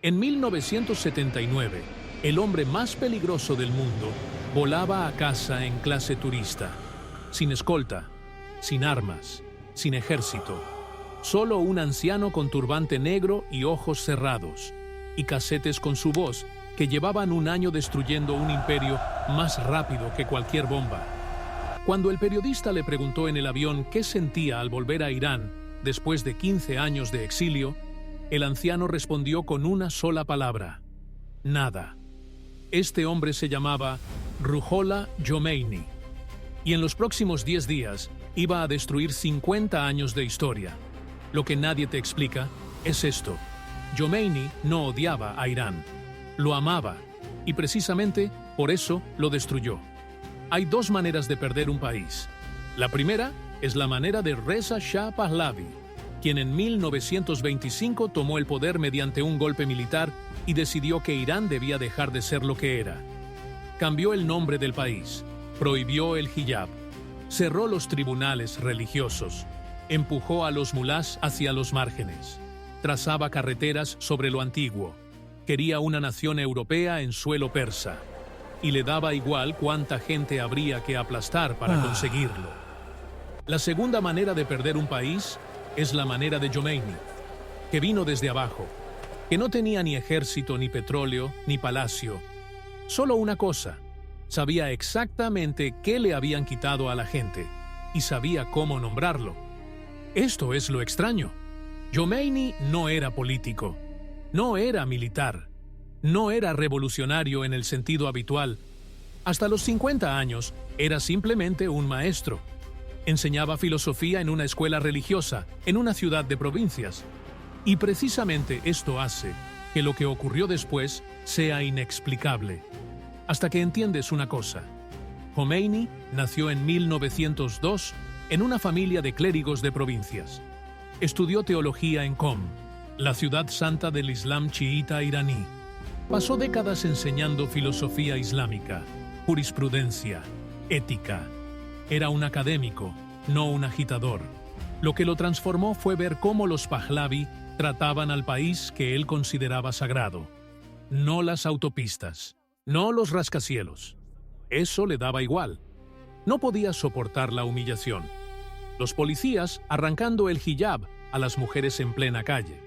En 1979, el hombre más peligroso del mundo volaba a casa en clase turista, sin escolta, sin armas, sin ejército, solo un anciano con turbante negro y ojos cerrados, y casetes con su voz que llevaban un año destruyendo un imperio más rápido que cualquier bomba. Cuando el periodista le preguntó en el avión qué sentía al volver a Irán después de 15 años de exilio, el anciano respondió con una sola palabra: nada. Este hombre se llamaba Ruhollah Khomeini, y en los próximos 10 días iba a destruir 50 años de historia. Lo que nadie te explica es esto: Khomeini no odiaba a Irán, lo amaba, y precisamente por eso lo destruyó. Hay dos maneras de perder un país. La primera es la manera de Reza Shah Pahlavi, quien en 1925 tomó el poder mediante un golpe militar y decidió que Irán debía dejar de ser lo que era. Cambió el nombre del país, prohibió el hijab, cerró los tribunales religiosos, empujó a los mulás hacia los márgenes, trazaba carreteras sobre lo antiguo, quería una nación europea en suelo persa, y le daba igual cuánta gente habría que aplastar para conseguirlo. La segunda manera de perder un país es la manera de Khomeini, que vino desde abajo, que no tenía ni ejército, ni petróleo, ni palacio. Solo una cosa: sabía exactamente qué le habían quitado a la gente y sabía cómo nombrarlo. Esto es lo extraño. Khomeini no era político, no era militar, no era revolucionario en el sentido habitual. Hasta los 50 años era simplemente un maestro. Enseñaba filosofía en una escuela religiosa, en una ciudad de provincias. Y precisamente esto hace que lo que ocurrió después sea inexplicable. Hasta que entiendes una cosa: Khomeini nació en 1902 en una familia de clérigos de provincias. Estudió teología en Qom, la ciudad santa del Islam chiita iraní. Pasó décadas enseñando filosofía islámica, jurisprudencia, ética. Era un académico, no un agitador. Lo que lo transformó fue ver cómo los Pahlavi trataban al país que él consideraba sagrado. No las autopistas, no los rascacielos. Eso le daba igual. No podía soportar la humillación. Los policías arrancando el hijab a las mujeres en plena calle.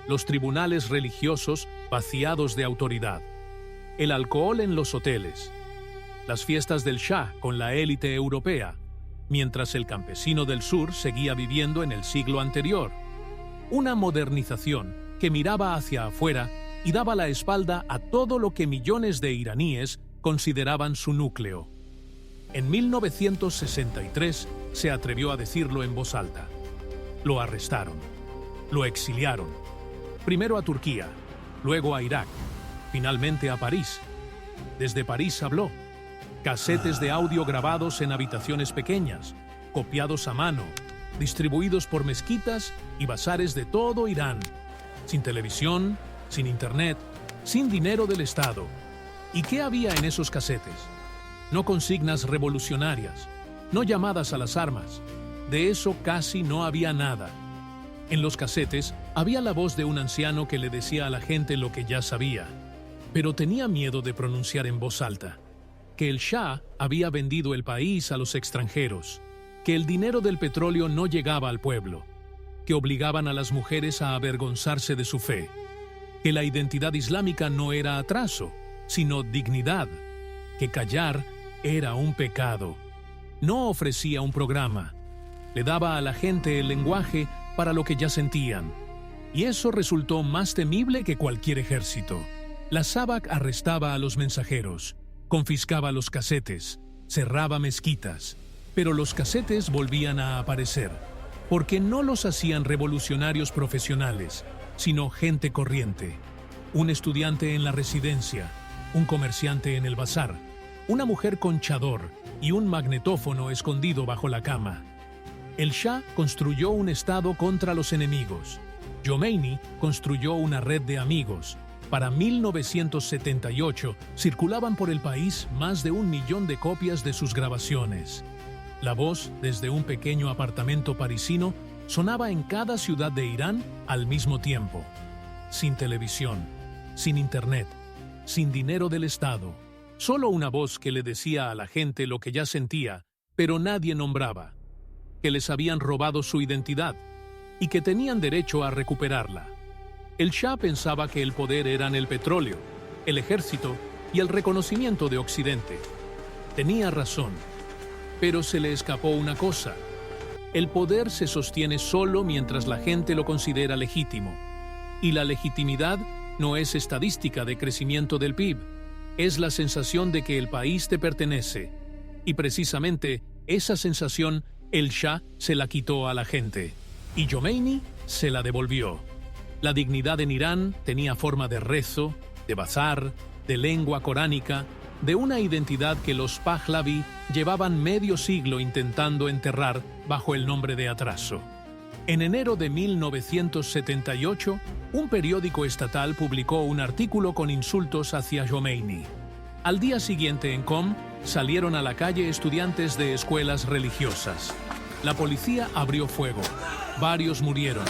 Los tribunales religiosos vaciados de autoridad. El alcohol en los hoteles. Las fiestas del Shah con la élite europea, mientras el campesino del sur seguía viviendo en el siglo anterior. Una modernización que miraba hacia afuera y daba la espalda a todo lo que millones de iraníes consideraban su núcleo. En 1963 se atrevió a decirlo en voz alta. Lo arrestaron, lo exiliaron, primero a Turquía, luego a Irak, finalmente a París. Desde París habló. Casetes de audio grabados en habitaciones pequeñas, copiados a mano, distribuidos por mezquitas y bazares de todo Irán, sin televisión, sin internet, sin dinero del Estado. ¿Y qué había en esos casetes? No consignas revolucionarias, no llamadas a las armas. De eso casi no había nada. En los casetes había la voz de un anciano que le decía a la gente lo que ya sabía, pero tenía miedo de pronunciar en voz alta: que el Shah había vendido el país a los extranjeros, que el dinero del petróleo no llegaba al pueblo, que obligaban a las mujeres a avergonzarse de su fe, que la identidad islámica no era atraso, sino dignidad, que callar era un pecado. No ofrecía un programa, le daba a la gente el lenguaje para lo que ya sentían, y eso resultó más temible que cualquier ejército. La SAVAK arrestaba a los mensajeros, confiscaba los casetes, cerraba mezquitas, pero los casetes volvían a aparecer, porque no los hacían revolucionarios profesionales, sino gente corriente. Un estudiante en la residencia, un comerciante en el bazar, una mujer con chador y un magnetófono escondido bajo la cama. El Shah construyó un estado contra los enemigos. Khomeini construyó una red de amigos. Para 1978 circulaban por el país más de 1 millón de copias de sus grabaciones. La voz, desde un pequeño apartamento parisino, sonaba en cada ciudad de Irán al mismo tiempo. Sin televisión, sin internet, sin dinero del Estado, solo una voz que le decía a la gente lo que ya sentía, pero nadie nombraba, que les habían robado su identidad y que tenían derecho a recuperarla. El Shah pensaba que el poder eran el petróleo, el ejército y el reconocimiento de Occidente. Tenía razón, pero se le escapó una cosa. El poder se sostiene solo mientras la gente lo considera legítimo. Y la legitimidad no es estadística de crecimiento del PIB, es la sensación de que el país te pertenece. Y precisamente esa sensación el Shah se la quitó a la gente. Y Jomeini se la devolvió. La dignidad en Irán tenía forma de rezo, de bazar, de lengua coránica, de una identidad que los Pahlavi llevaban medio siglo intentando enterrar bajo el nombre de atraso. En enero de 1978, un periódico estatal publicó un artículo con insultos hacia Jomeini. Al día siguiente en Qom salieron a la calle estudiantes de escuelas religiosas. La policía abrió fuego. Varios murieron.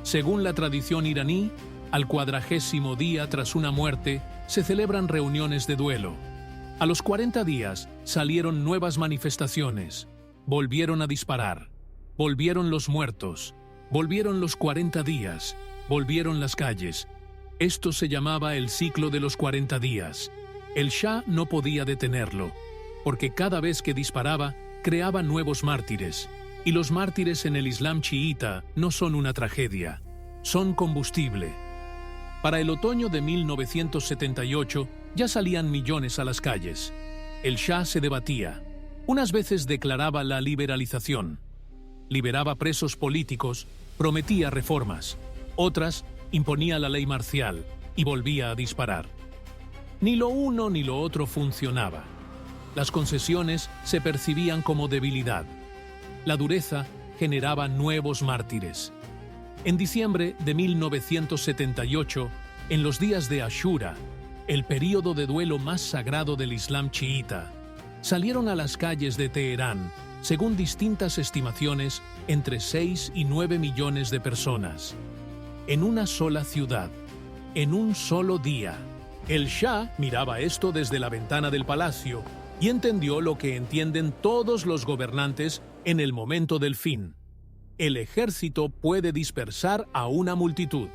Según la tradición iraní, al 40º día tras una muerte, se celebran reuniones de duelo. A los 40 días salieron nuevas manifestaciones. Volvieron a disparar. Volvieron los muertos. Volvieron los 40 días. Volvieron las calles. Esto se llamaba el ciclo de los 40 días. El Shah no podía detenerlo, porque cada vez que disparaba, creaba nuevos mártires. Y los mártires en el Islam chiita no son una tragedia, son combustible. Para el otoño de 1978 ya salían millones a las calles. El Shah se debatía. Unas veces declaraba la liberalización. Liberaba presos políticos, prometía reformas. Otras imponía la ley marcial y volvía a disparar. Ni lo uno ni lo otro funcionaba. Las concesiones se percibían como debilidad. La dureza generaba nuevos mártires. En diciembre de 1978, en los días de Ashura, el período de duelo más sagrado del Islam chiita, salieron a las calles de Teherán, según distintas estimaciones, entre 6 y 9 millones de personas. En una sola ciudad, en un solo día. El Shah miraba esto desde la ventana del palacio y entendió lo que entienden todos los gobernantes en el momento del fin. El ejército puede dispersar a una multitud,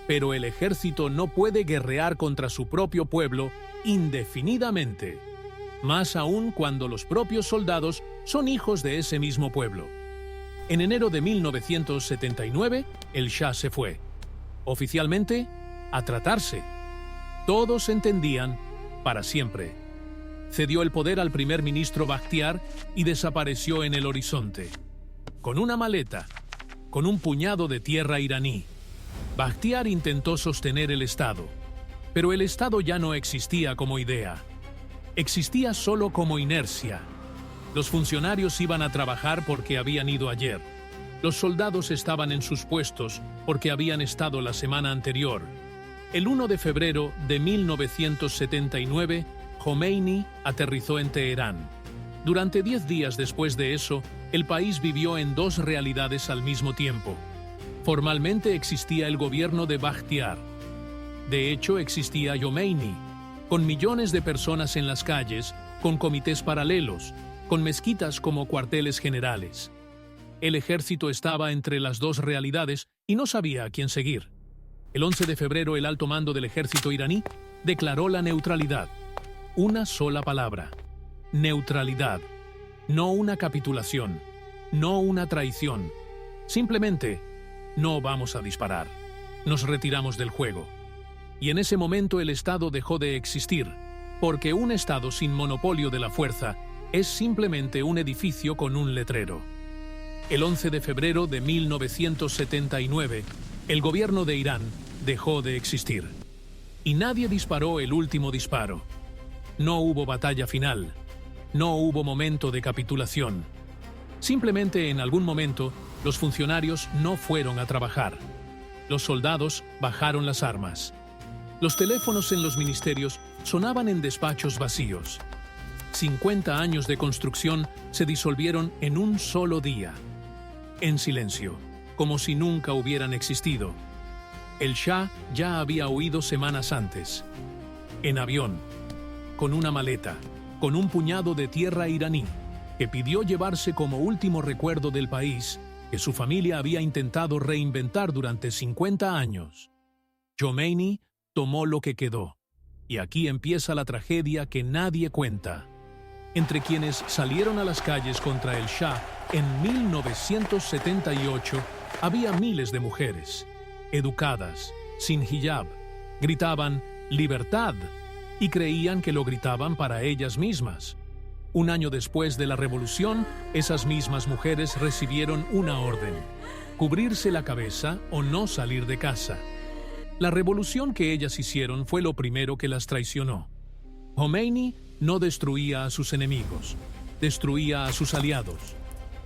pero el ejército no puede guerrear contra su propio pueblo indefinidamente, más aún cuando los propios soldados son hijos de ese mismo pueblo. En enero de 1979, el Shah se fue, oficialmente, a tratarse. Todos entendían, para siempre. Cedió el poder al primer ministro Bakhtiar y desapareció en el horizonte. Con una maleta, con un puñado de tierra iraní. Bakhtiar intentó sostener el Estado, pero el Estado ya no existía como idea. Existía solo como inercia. Los funcionarios iban a trabajar porque habían ido ayer. Los soldados estaban en sus puestos porque habían estado la semana anterior. El 1 de febrero de 1979, Jomeini aterrizó en Teherán. Durante 10 días después de eso, el país vivió en dos realidades al mismo tiempo. Formalmente existía el gobierno de Bakhtiar. De hecho, existía Jomeini, con millones de personas en las calles, con comités paralelos, con mezquitas como cuarteles generales. El ejército estaba entre las dos realidades y no sabía a quién seguir. El 11 de febrero, el alto mando del ejército iraní declaró la neutralidad. Una sola palabra: neutralidad. No una capitulación, no una traición. Simplemente, no vamos a disparar. Nos retiramos del juego. Y en ese momento el Estado dejó de existir, porque un Estado sin monopolio de la fuerza es simplemente un edificio con un letrero. El 11 de febrero de 1979, el gobierno de Irán dejó de existir. Y nadie disparó el último disparo. No hubo batalla final. No hubo momento de capitulación. Simplemente en algún momento, los funcionarios no fueron a trabajar. Los soldados bajaron las armas. Los teléfonos en los ministerios sonaban en despachos vacíos. 50 años de construcción se disolvieron en un solo día. En silencio, como si nunca hubieran existido. El Shah ya había huido semanas antes, en avión, con una maleta, con un puñado de tierra iraní, que pidió llevarse como último recuerdo del país que su familia había intentado reinventar durante 50 años. Khomeini tomó lo que quedó, y aquí empieza la tragedia que nadie cuenta. Entre quienes salieron a las calles contra el Shah en 1978 había miles de mujeres, educadas, sin hijab, gritaban «libertad» y creían que lo gritaban para ellas mismas. Un año después de la revolución, esas mismas mujeres recibieron una orden: cubrirse la cabeza o no salir de casa. La revolución que ellas hicieron fue lo primero que las traicionó. Khomeini no destruía a sus enemigos, destruía a sus aliados.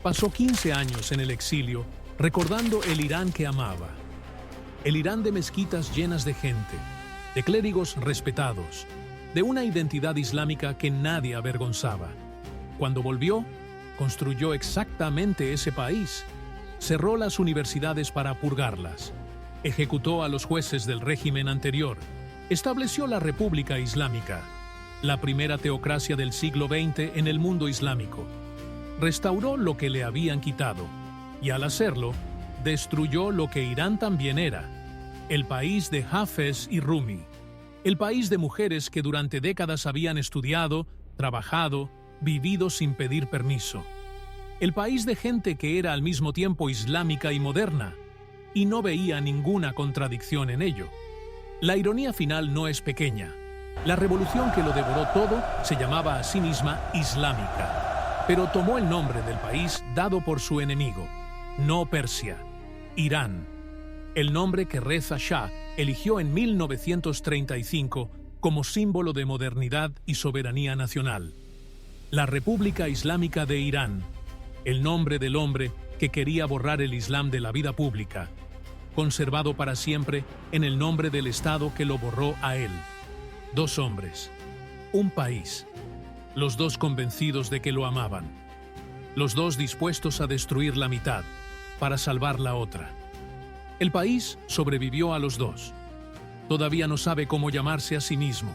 Pasó 15 años en el exilio, recordando el Irán que amaba. El Irán de mezquitas llenas de gente, de clérigos respetados, de una identidad islámica que nadie avergonzaba. Cuando volvió, construyó exactamente ese país. Cerró las universidades para purgarlas. Ejecutó a los jueces del régimen anterior. Estableció la República Islámica, la primera teocracia del siglo XX en el mundo islámico. Restauró lo que le habían quitado, y al hacerlo, destruyó lo que Irán también era: el país de Hafez y Rumi. El país de mujeres que durante décadas habían estudiado, trabajado, vivido sin pedir permiso. El país de gente que era al mismo tiempo islámica y moderna, y no veía ninguna contradicción en ello. La ironía final no es pequeña. La revolución que lo devoró todo se llamaba a sí misma islámica, pero tomó el nombre del país dado por su enemigo, no Persia, Irán. El nombre que Reza Shah eligió en 1935 como símbolo de modernidad y soberanía nacional. La República Islámica de Irán, el nombre del hombre que quería borrar el Islam de la vida pública, conservado para siempre en el nombre del Estado que lo borró a él. Dos hombres, un país, los dos convencidos de que lo amaban, los dos dispuestos a destruir la mitad para salvar la otra. El país sobrevivió a los dos. Todavía no sabe cómo llamarse a sí mismo.